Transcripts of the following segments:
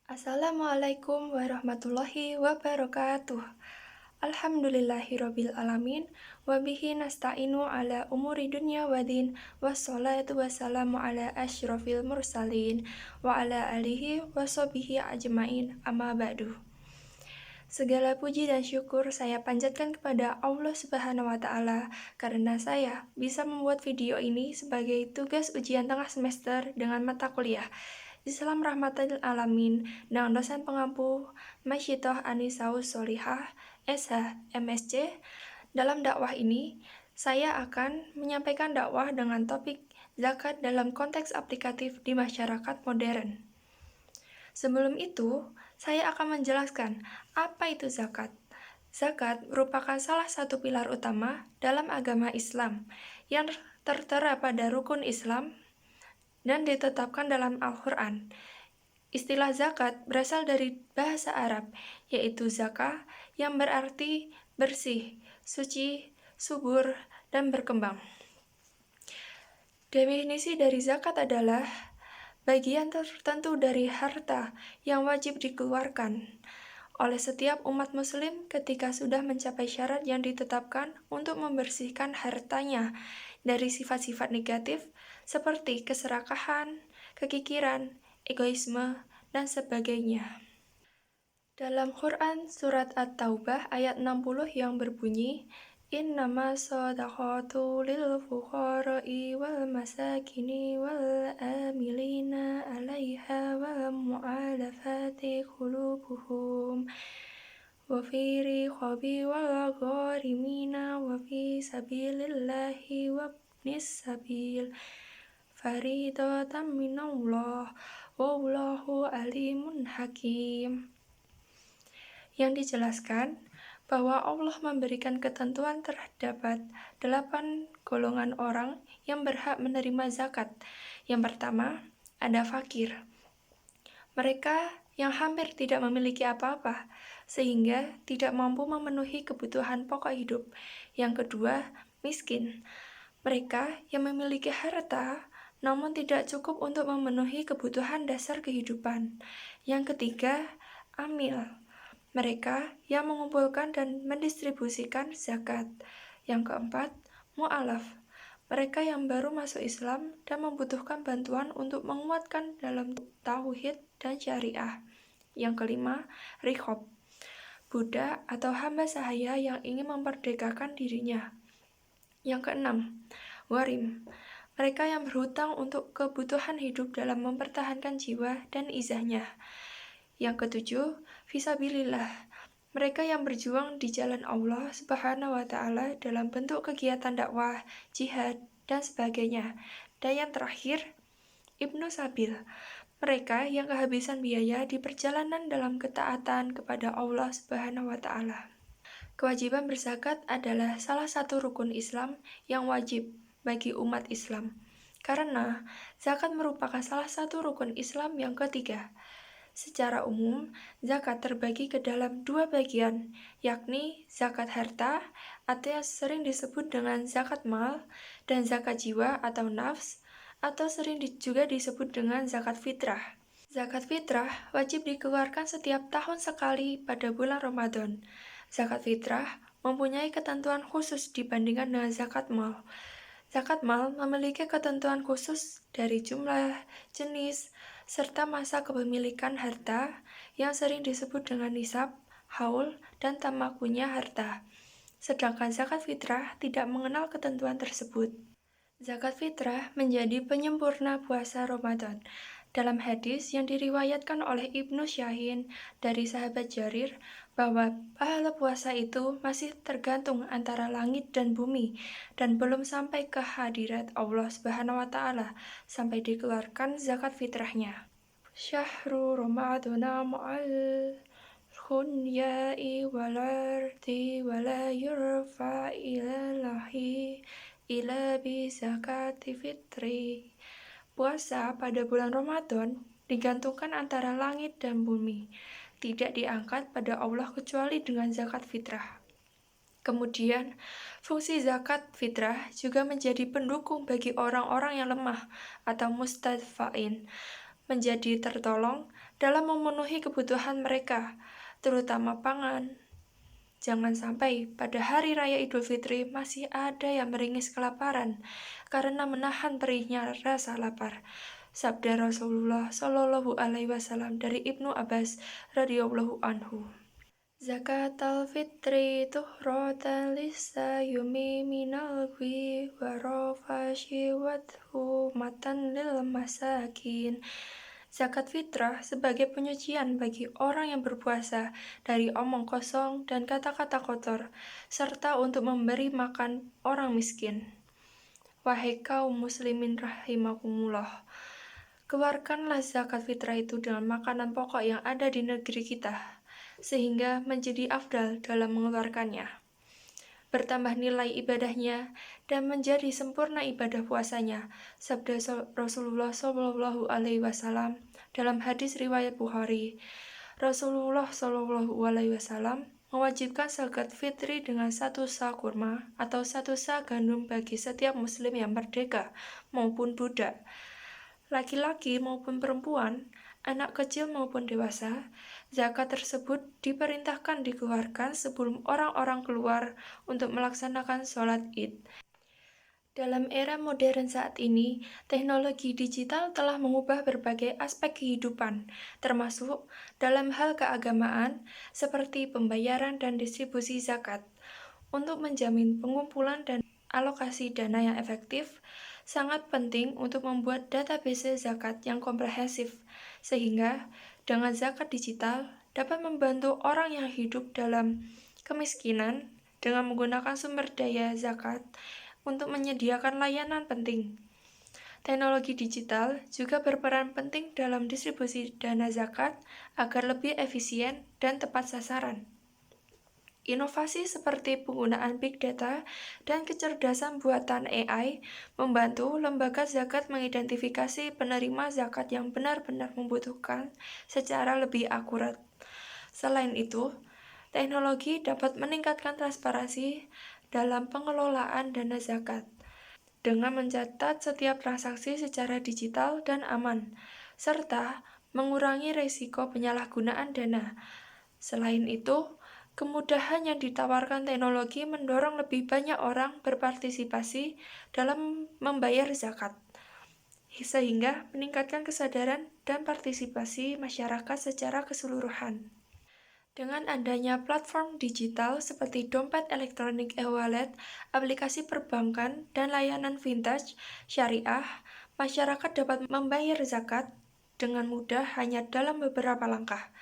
Assalamualaikum warahmatullahi wabarakatuh. Alhamdulillahirabbil alamin wa bihi nasta'inu ala umuri dunya waddin wassalatu wassalamu ala asyrofil mursalin wa ala alihi wa sahbihi ajmain amma ba'du. Segala puji dan syukur saya panjatkan kepada Allah Subhanahu wa Ta'ala karena saya bisa membuat video ini sebagai tugas ujian tengah semester dengan mata kuliah Islam Rahmatil Alamin dengan dosen pengampu Masyitoh Anisaus Solihah SH MSc. Dalam dakwah ini, saya akan menyampaikan dakwah dengan topik zakat dalam konteks aplikatif di masyarakat modern. Sebelum itu, saya akan menjelaskan apa itu zakat. Zakat merupakan salah satu pilar utama dalam agama Islam yang tertera pada rukun Islam dan ditetapkan dalam Al-Quran. Istilah zakat berasal dari bahasa Arab, yaitu zakah yang berarti bersih, suci, subur, dan berkembang. Definisi dari zakat adalah bagian tertentu dari harta yang wajib dikeluarkan oleh setiap umat muslim ketika sudah mencapai syarat yang ditetapkan untuk membersihkan hartanya dari sifat-sifat negatif seperti keserakahan, kekikiran, egoisme, dan sebagainya. Dalam Quran Surat At-Taubah ayat 60 yang berbunyi, Innama shadaqatu lil fuqara'i wal masakini wal amilina 'alaiha wal mu'allafati qulubuhum wa fi riqabi wal gharimina wa fi sabilillahi wa ibnis sabil faridatan minallah wallahu alimun hakim. Yang dijelaskan bahwa Allah memberikan ketentuan terdapat 8 golongan orang yang berhak menerima zakat. Yang pertama, ada fakir. Mereka yang hampir tidak memiliki apa-apa, sehingga tidak mampu memenuhi kebutuhan pokok hidup. Yang kedua, miskin. Mereka yang memiliki harta, namun tidak cukup untuk memenuhi kebutuhan dasar kehidupan. Yang ketiga, amil. Mereka yang mengumpulkan dan mendistribusikan zakat. Yang keempat, mu'alaf. Mereka yang baru masuk Islam dan membutuhkan bantuan untuk menguatkan dalam tauhid dan syariah. Yang kelima, riqab. Budak atau hamba sahaya yang ingin memperdekakan dirinya. Yang keenam, gharim. Mereka yang berhutang untuk kebutuhan hidup dalam mempertahankan jiwa dan izahnya. Yang ketujuh, fisabilillah. Mereka yang berjuang di jalan Allah Subhanahu wa Ta'ala dalam bentuk kegiatan dakwah, jihad, dan sebagainya. Dan yang terakhir, Ibnu Sabil. Mereka yang kehabisan biaya di perjalanan dalam ketaatan kepada Allah Subhanahu wa Ta'ala. Kewajiban berzakat adalah salah satu rukun Islam yang wajib bagi umat Islam. Karena zakat merupakan salah satu rukun Islam yang ketiga. Secara umum, zakat terbagi ke dalam 2 bagian, yakni zakat harta atau yang sering disebut dengan zakat mal, dan zakat jiwa atau nafs, atau sering juga disebut dengan zakat fitrah. Zakat fitrah wajib dikeluarkan setiap tahun sekali pada bulan Ramadan. Zakat fitrah mempunyai ketentuan khusus dibandingkan dengan zakat mal. Zakat mal memiliki ketentuan khusus dari jumlah, jenis, serta masa kepemilikan harta yang sering disebut dengan nisab, haul, dan tamakunnya harta. Sedangkan zakat fitrah tidak mengenal ketentuan tersebut. Zakat fitrah menjadi penyempurna puasa Ramadan. Dalam hadis yang diriwayatkan oleh Ibnu Syahin dari sahabat Jarir, bahwa pahala puasa itu masih tergantung antara langit dan bumi dan belum sampai ke hadirat Allah Subhanahu wa Ta'ala sampai dikeluarkan zakat fitrahnya. Syahrul Ramadana ma'al khunyai wal arti wala yurfa ilallahi ila bi zakati fitri. Puasa pada bulan Ramadan digantungkan antara langit dan bumi, tidak diangkat pada Allah kecuali dengan zakat fitrah. Kemudian, fungsi zakat fitrah juga menjadi pendukung bagi orang-orang yang lemah atau mustadfain. menjadi tertolong dalam memenuhi kebutuhan mereka, terutama pangan. Jangan sampai pada hari raya Idul Fitri masih ada yang meringis kelaparan karena menahan perihnya rasa lapar. Sabda Rasulullah Shallallahu Alaihi Wasallam dari Ibnu Abbas radhiyallahu anhu. Zakatul fitri tuhratan lis-sayumi minal gwi wa rafashi wadhu matan lil masakin. Zakat fitrah sebagai penyucian bagi orang yang berpuasa dari omong kosong dan kata-kata kotor, serta untuk memberi makan orang miskin. Wahai kaum muslimin rahimakumullah, keluarkanlah zakat fitrah itu dengan makanan pokok yang ada di negeri kita, sehingga menjadi afdal dalam mengeluarkannya, bertambah nilai ibadahnya, dan menjadi sempurna ibadah puasanya. Sabda Rasulullah Shallallahu Alaihi Wasallam dalam hadis riwayat Bukhari. Rasulullah Shallallahu Alaihi Wasallam mewajibkan zakat fitri dengan 1 sa kurma atau 1 sa gandum bagi setiap muslim yang merdeka maupun budak, laki-laki maupun perempuan, anak kecil maupun dewasa. Zakat tersebut diperintahkan dikeluarkan sebelum orang-orang keluar untuk melaksanakan sholat Id. Dalam era modern saat ini, teknologi digital telah mengubah berbagai aspek kehidupan, termasuk dalam hal keagamaan, seperti pembayaran dan distribusi zakat. Untuk menjamin pengumpulan dan alokasi dana yang efektif, sangat penting untuk membuat database zakat yang komprehensif, sehingga dengan zakat digital dapat membantu orang yang hidup dalam kemiskinan dengan menggunakan sumber daya zakat untuk menyediakan layanan penting. Teknologi digital juga berperan penting dalam distribusi dana zakat agar lebih efisien dan tepat sasaran. Inovasi seperti penggunaan big data dan kecerdasan buatan AI membantu lembaga zakat mengidentifikasi penerima zakat yang benar-benar membutuhkan secara lebih akurat. Selain itu, teknologi dapat meningkatkan transparansi dalam pengelolaan dana zakat dengan mencatat setiap transaksi secara digital dan aman, serta mengurangi risiko penyalahgunaan dana. Selain itu, kemudahan yang ditawarkan teknologi mendorong lebih banyak orang berpartisipasi dalam membayar zakat, sehingga meningkatkan kesadaran dan partisipasi masyarakat secara keseluruhan. Dengan adanya platform digital seperti dompet elektronik e-wallet, aplikasi perbankan, dan layanan vintage syariah, masyarakat dapat membayar zakat dengan mudah hanya dalam beberapa langkah.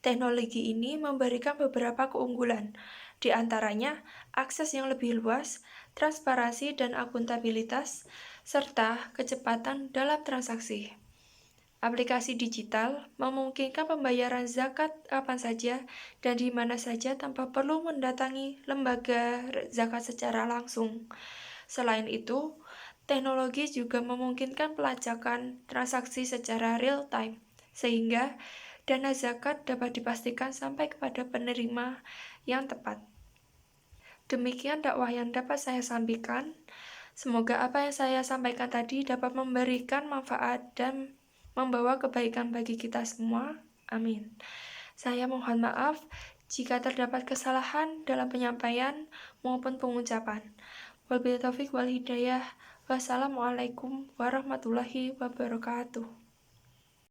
Teknologi ini memberikan beberapa keunggulan, di antaranya akses yang lebih luas, transparansi dan akuntabilitas, serta kecepatan dalam transaksi. Aplikasi digital memungkinkan pembayaran zakat kapan saja dan di mana saja tanpa perlu mendatangi lembaga zakat secara langsung. Selain itu, teknologi juga memungkinkan pelacakan transaksi secara real-time, sehingga dana zakat dapat dipastikan sampai kepada penerima yang tepat. Demikian dakwah yang dapat saya sampaikan. Semoga apa yang saya sampaikan tadi dapat memberikan manfaat dan membawa kebaikan bagi kita semua. Amin. Saya mohon maaf jika terdapat kesalahan dalam penyampaian maupun pengucapan. Wabillahi taufiq wal hidayah. Wassalamualaikum warahmatullahi wabarakatuh.